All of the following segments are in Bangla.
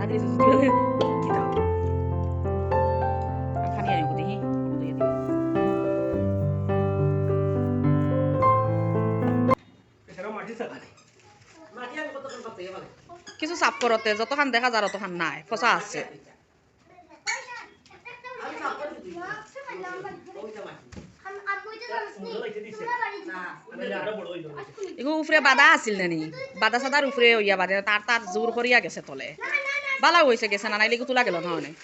বাধা দিয়েছে কি দাও খানি আনি ওকে দেখি কিছু সাফ করতে যতখান দেখা যায় অতখান নাই ফসা আছে এগুলো উপরে বাধা আছিল নানি বাধা সাদার উপরে হইয়া বাদে তার তার জোর করিয়া গেছে তলে বালা হয়েছে গেছে না নাইলে তোলা গেল না অনেক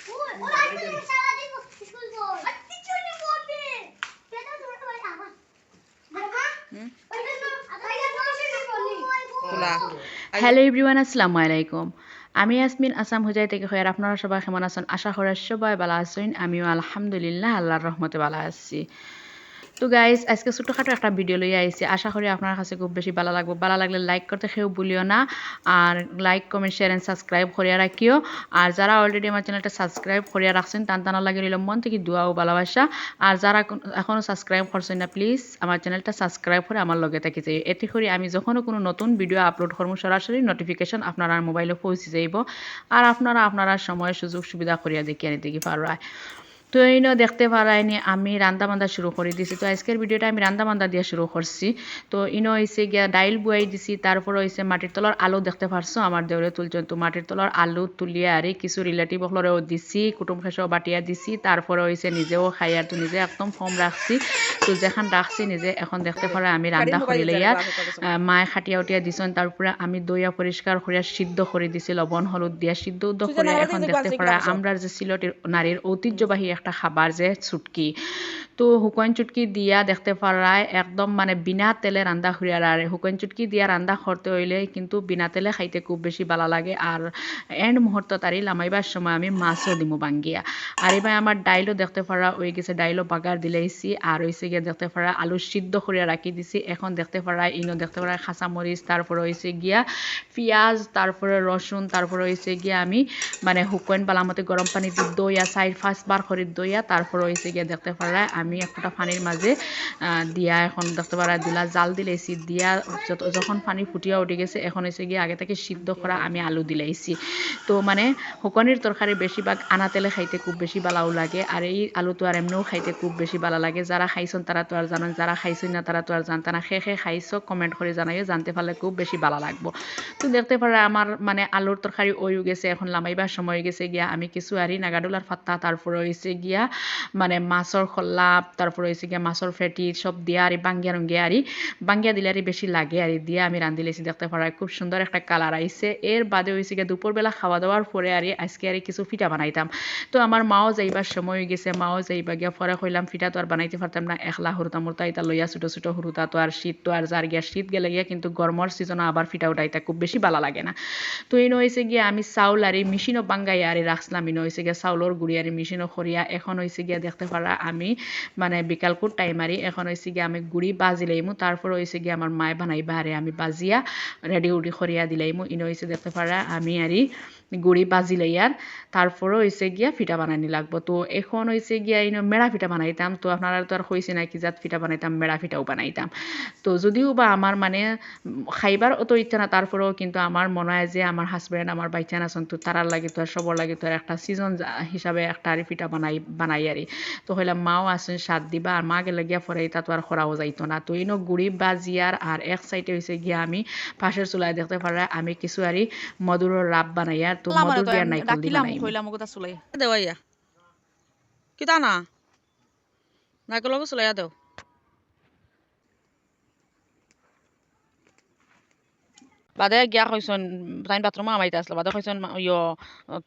হ্যালো এভরিওয়ান, আসসালামু আলাইকুম। আমি ইয়াসমিন আসাম হুজাই থেকে হয়ে আপনারা সবাই কেমন আছেন? আশা করি সবাই ভালো আছেন। আমিও আলহামদুলিল্লাহ আল্লাহর রহমতে ভালো আছি। তো গাইজ আজকে ছোট্টখাটো একটা ভিডিও লইয়া আইছি, আশা করি আপনার কাছে খুব বেশি ভালো লাগবে। ভালো লাগলে লাইক করতে কেউ ভুলিও না, আর like comment share and subscribe করিয়া রাখিও। আর যারা অলরেডি আমার চ্যানেলটা সাবস্ক্রাইব করিয়া রাখছেন টানা লাগে রইল মন থেকে দোয়া ও ভালোবাসা। আর যারা এখনও সাবস্ক্রাইব করছেন না, প্লিজ আমার চ্যানেলটা সাবস্ক্রাইব করে আমার লগে থাকি যাই। এতে করে আমি যখনও কোনো নতুন ভিডিও আপলোড করবো সরাসরি নোটিফিকেশন আপনার মোবাইলে পৌঁছে যাইব, আর আপনারা সময় সুযোগ সুবিধা করিয়া দেখিয়ে আনি দেখি পারা। তো এইনো দেখতে পারাইনি আমি রান্না বান্ধা শুরু করে দিছি। তো আজকের ভিডিওটা আমি রান্না বান্ধা দিয়ে শুরু করছি। তো ইনো হয়েছে গিয়া ডাইল বুয়াই দিছি, তারপর হয়েছে মাটির তলার আলু দেখতে পারছো আমার দেওরে তুলছেন। তো মাটির তলার আলু তুলিয়া আর কিছু রিলেটিভ হলরেও দিছি, কুটুম খেসেও বাটিয়া দিছি, তারপরে হয়েছে নিজেও খাই আর তো নিজে একদম কম রাখছি। তো যেখান রাখছি নিজে এখন দেখতে পারা আমি রান্না করি লইয়ার মায়ে খাটিয়া উঠিয়া দিছেন। তারপরে আমি দইয়া পরিষ্কার করিয়া সিদ্ধ করে দিছি লবণ হলুদ দিয়া সিদ্ধ উদ্ধ করে। এখন দেখতে পারা আমরা যে সিলেটের নারীর ঐতিহ্যবাহী একটা খাবার যে চুটকি, তো হুকন চুটকি দিয়া দেখতে পারায় একদম মানে বিনা তেলে রান্না হইয়ার। আর হুকন চুটকি দিয়া রান্না করতে হইলে কিন্তু বিনা তেলে খাইতে খুব বেশি ভালো লাগে। আর এন্ড মুহূর্ত তারি লামাইবার সময় আমি মাছও দিমু বাঙ্গিয়া। আর এবার আমার ডাইলও দেখতে পারা হয়ে গেছে, ডাইলও বাগার দিলেইছি। আর হয়েছে গিয়ে দেখতে পারা আলু সিদ্ধ করিয়া রাখি দিছি। এখন দেখতে পারা ইনো দেখতে পারা কাঁচামরিচ, তারপরে হয়েছে গিয়া পেঁয়াজ, তারপরে রসুন, তারপরে হয়েছে গিয়া আমি মানে হুকন বালামতে গরম পানি দিয়ে দইয়া 4-5 বার করে দইয়া তারপর হয়েছে গিয়ে দেখতে পারা আমি একটা পানির মাঝে দিয়া এখন দেখতে পারা দিলা জাল দিলেছি দিয়া যখন পানি ফুটিয়া উঠে গেছে এখন হয়েছে গিয়ে আগে থেকে সিদ্ধ করা আমি আলু দিলেছি। তো মানে হুকনির তরকারি বেশিরভাগ আনা তেলে খাইতে খুব বেশি ভালো লাগে। আর এই আলু তো আর এমনিও খাইতে খুব বেশি ভালো লাগে। যারা খাইছেন তারা তো আর জানেন, যারা খাইছেন না তারা তো আর জানতে না। খেয়ে খাইছো কমেন্ট করে জানাইও, জানতে পারলে খুব বেশি ভালো লাগবো। তো দেখতে পারা আমার মানে আলুর তরকারি ওইও গেছে, এখন লামাইবার সময় গেছে গিয়া আমি কিছু আরি নাগাডুলার পাত্তা, তারপরে হয়েছে গিয়া মানে মাছর খোল্লা, তারপরে হয়েছে গিয়া মাছর ফেটি সব দিয়া আর বাঙ্গিয়া রঙ্গিয়া আরি বাঙ্গিয়া দিলে আরি বেশি লাগে আর দিয়ে আমি রান্ধি লেছি। দেখতে পারা খুব সুন্দর একটা কালার আইছে। এর বাদে হয়েছে গিয়া দুপুরবেলা খাওয়া দাওয়ার পরে আরি আজকে আরি কিছু পিঠা বানাইতাম। তো আমার মাও যাইবার সময় হয়ে গেছে, মাও যাইবা গিয়া পরে কইলাম পিঠা তো আর বানাইতে পারতাম না, একলা হুরুতা মুরতা এটা লইয়া ছোটো ছোটো হুরুতা। তো আর শীত তো আর যার গিয়া শীত গেলে গিয়া কিন্তু গরমর সিজনে আবার পিঠা উঠাইতে খুব বেশি ভালো লাগে না। তো এই হয়েছে গিয়া আমি চাউল আর মেশিনও বাঙ্গাই আর রাখলাম। ইনো হয়েছে গিয়া চাউলর গুড়ি আর মেশিনও খরিয়া এখন হয়েছে গিয়া দেখতে পারা আমি মানে বিকালকুর টাইম আরি এখন হয়েছে গিয়া আমি গুড়ি বাজি লাইমু। তারপর হয়েছে গিয়া আমার মায় বানাইবা আরে আমি বাজিয়া রেডি উডি খরিয়া দিলাইমু। ইনো হয়েছে দেখতে পারা আমি আরি গুড়ি বাজি লইয়ার তারপরও হয়েছে গিয়া পিঠা বানানি লাগবো। তো এখন হয়েছে গিয়া ইনো মেড়া পিঠা বানাইতাম। তো আপনারা তো আর হয়েছে না কি জাত পিঠা বানাইতাম, মেড়া পিঠাও বানাইতাম। তো যদিও বা আমার মানে খাইবার অত ইচ্ছা না, তারপরেও কিন্তু আমার মনে হয় যে আমার হাজব্যান্ড আমার বাইচান আছেন, তো তারার লাগে তো আর সবর লাগে তো আর একটা সিজন হিসাবে একটা আরি পিঠা বানাই আরি। তো হইলাম মাও আসেন স্বাদ দিবা, আর মা গেলে গিয়া পরে তা তো আর খরাও যাইতো না। তো ইনো গুড়ি বাজিয়ার আর এক সাইডে হয়েছে গিয়া আমি পাশের চুলায় দেখতে পারা আমি কিছু আরি মধুরের রাব বানাইয়ার। তো মধুর দিয়া নাইকল দি বানাই দেওয়াইয়া কি তা না নাইকল চলাইয়া দেও বাদে গিয়া কইসন তাই বাথরুমে আমাইতে আসলো। বাদে কইসন ইয়ো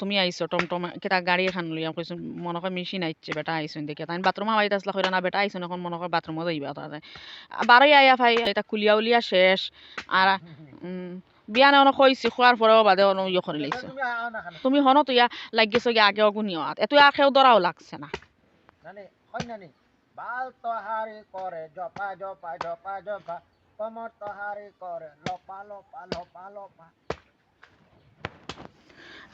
তুমি আইছো টমটম কেটা গাড়ি এখান লইয়া কইসন মনে হয় মেশিন আইছে বেটা আইসন দেখে তাই বাথরুমে আমাইতে আসলা কইরা না বেটা আইসন এখন মনে হয় বাথরুমে যাইবা তাতে বারোই আইয়া ভাই এটা কুলিয়া উলিয়া শেষ। আর বিয়ানে অনেক কইছি খোয়ার পরেও বাদে অনেক ইয়ে করে লাইছো তুমি হনো তো ইয়া লাগিয়েছো গিয়ে আগে অগুনিও এত আর খেয়েও দরাও লাগছে না। বাল তহারি করে জপা জপা জপা জপা কমর তহারি করে লপা লপা লপা লপা।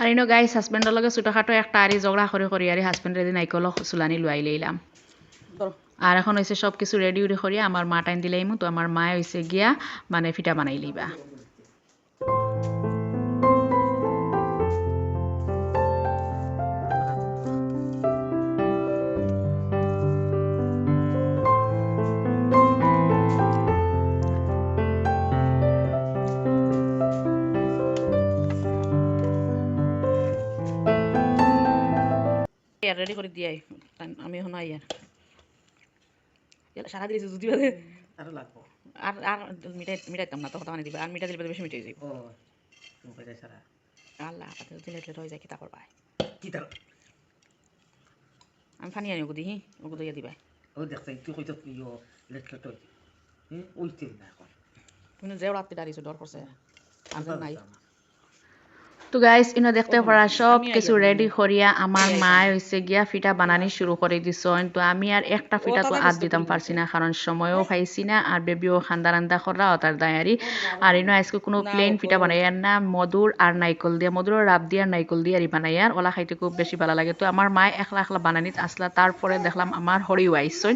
আর ইনো গাইস হাজবেন্ডের লগে ছোটখাটো একটা আরি ঝগড়া করে আরি হাজবেন্ডের দিন নাইকল চুলানি লুয়াই লইলাম। আর এখন হয়েছে সব কিছু রেডি উডি করিয়া আমার মা টাইম দিলাইমু। তো আমার মায়ে হয়েছে গিয়া মানে পিঠা বানাই লইবা। আর রেডি করে দিয়াই আমি এখন আই আর সারা দিয়েছি যদি বাদে আরো লাগবো আর মিটাইতাম না তো কথা মানে দিবা আর মিটা দিলে বেশি মিটাই যাইব ও তুমি কইতে সারা আল্লাহ পাতে দিলে রয়ে যায় কিতা করবা কি তার আমি ফানি আনি ওগো দিহি ওগো দইয়া দিবা ও দেখছ তুই কইতে তুই লেট লেট হইছে ওইতে না এখন তুমি যে রাতে দাঁড়িয়েছো ডর করছে আর যেন নাই তো গাইস ইনো দেখতে পারা সব আমি কিছু আইয়া রেডি করিয়া আমার আমি মা আইয়া হইছে গিয়া ফিটা বানানি শুরু করে দিছন তো আমি আর একটা ফিটা তো তাদের আর বুঝতে দিতাম পারি পারছি না কারণ সময়ও পাইছি না আর বেবিও খান্দা রান্দা করা তার দায়ারি আর ইনো আজকে কোনো না, প্লেন ও ফিটা করো। বানাইয়ার না মধুর আর নাইকল দিয়ে মধুর রাব দিয়ে আর নাইকল দিয়ে আর বানাইয়ার ওলা খাইতে খুব বেশি ভালো লাগে তো আমার মা একলা একলা বানানিত আসলা তারপরে দেখলাম আমার হরিও আইসন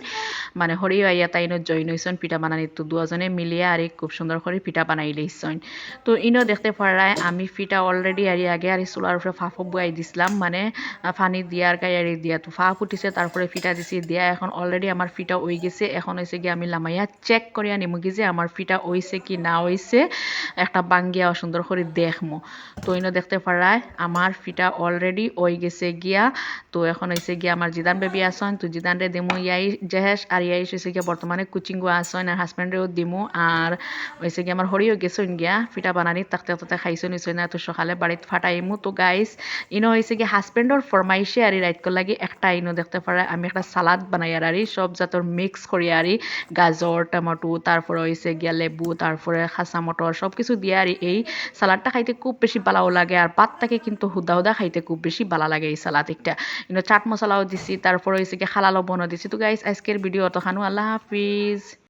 মানে হরিও আইয়া তাই ইনো জয়েন হইছন পিঠা বানানিত তো দুজনে মিলিয়া আর খুব সুন্দর করে পিঠা বানাই লইছন তো ইনো দেখতে পারায় আমি ফিটা অলরেডি আর আগে আর চুলার উপরে ফাফ বুয়াই দিছিলাম মানে পানি দিয়ার গায়ে দিয়া তো ফাফ উঠিছে তারপরে ফিটা দিছি দিয়া এখন অলরেডি আমার ফিটা হয়ে গেছে এখন হয়েছে কি আমি লামাইয়া চেক করিয়া নিমু কি যে আমার ফিটা হইছে কি না হইছে একটা বাঙ্গিয়া সুন্দর করে দেখমু তো ইনো দেখতে পারায় আমার ফিটা অলরেডি হয়ে গেছে গিয়া তো এখন হয়েছে গিয়া আমার জিদান বেবি আসন তো জিদান রে দিমু ইয়াই জেহেস আর ইয়াই হয়েছে গিয়া বর্তমানে কোচিংও আসন আর হাজব্যান্ডেও দিমু আর হয়েছে গিয়া আমার হরিও গেছন গিয়া ফিটা বানানি তাকতে তাতে খাইছো নিছই না তো সকালে বাড়িতে ফাটাইমু তো গাইস ইনো হয়েছে কি হাজব্যান্ডর ফরমাইশে আর রাইত লাগি একটা ইনো দেখতে পারে আমি একটা সালাদ বানাই আর সব জাতর মিক্স করি আর গাজর টমেটো তারপরে হয়েছে গিয়া লেবু তারপরে খাসা মটর সব কিছু দিয়ে আর এই সালাদটা খাইতে খুব বেশি ভালো লাগে আর পাতটাকে কিন্তু হুদা হুদা খাইতে খুব বেশি ভালো লাগে এই সালাদ একটা ইনো চাট মশলাও দিছি তারপরে হয়েছে কি খালা লবণও দিছি তো গাইস আজকের ভিডিও অতখানো আল্লাহ হাফিজ।